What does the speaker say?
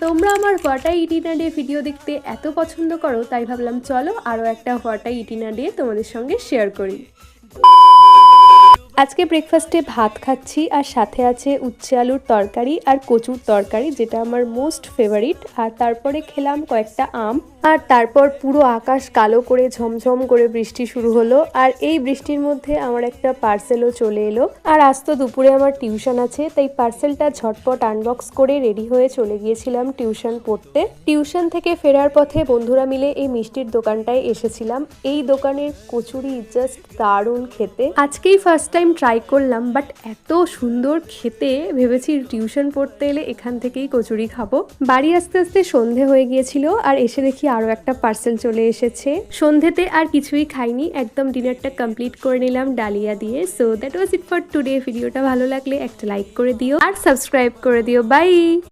তোমরা আমার what I it in a day video দেখতে এত পছন্দ করো, তাই ভাবলাম চলো আরও একটা what I it in a day তোমাদের সঙ্গে শেয়ার করি। আজকে ব্রেকফাস্টে ভাত খাচ্ছি আর সাথে আছে উচ্ছে আলুর তরকারি আর কচুর তরকারি, যেটা আমার মোস্ট ফেভারিট। আর তারপরে খেলাম কয়েকটা আম। আর তারপর পুরো আকাশ কালো করে ঝমঝম করে বৃষ্টি শুরু হলো। আর এই বৃষ্টির মধ্যে আমার একটা পার্সেলও চলে এলো। আর আজ তো দুপুরে আমার টিউশন আছে, তাই পার্সেলটা ঝটপট আনবক্স করে রেডি হয়ে চলে গিয়েছিলাম টিউশন পড়তে। টিউশন থেকে ফেরার পথে বন্ধুরা মিলে এই মিষ্টির দোকানটায় এসেছিলাম। এই দোকানের কচুরি জাস্ট দারুণ খেতে। আজকেই ফার্স্ট টাইম ট্রাই করলাম, বাট এত সুন্দর খেতে, ভেবেছি টিউশন পড়তে এলে এখান থেকেই কচুরি খাবো। বাড়ি আস্তে আস্তে সন্ধে হয়ে গিয়েছিল, আর এসে দেখি আরো একটা পার্সেল চলে এসেছে। সন্ধেতে আর কিছুই খাইনি, একদম ডিনারটা কমপ্লিট করে নিলাম ডালিয়া দিয়ে। So that was it for today. ভিডিওটা ভালো লাগলে একটা লাইক করে দিও আর সাবস্ক্রাইব করে দিও। বাই।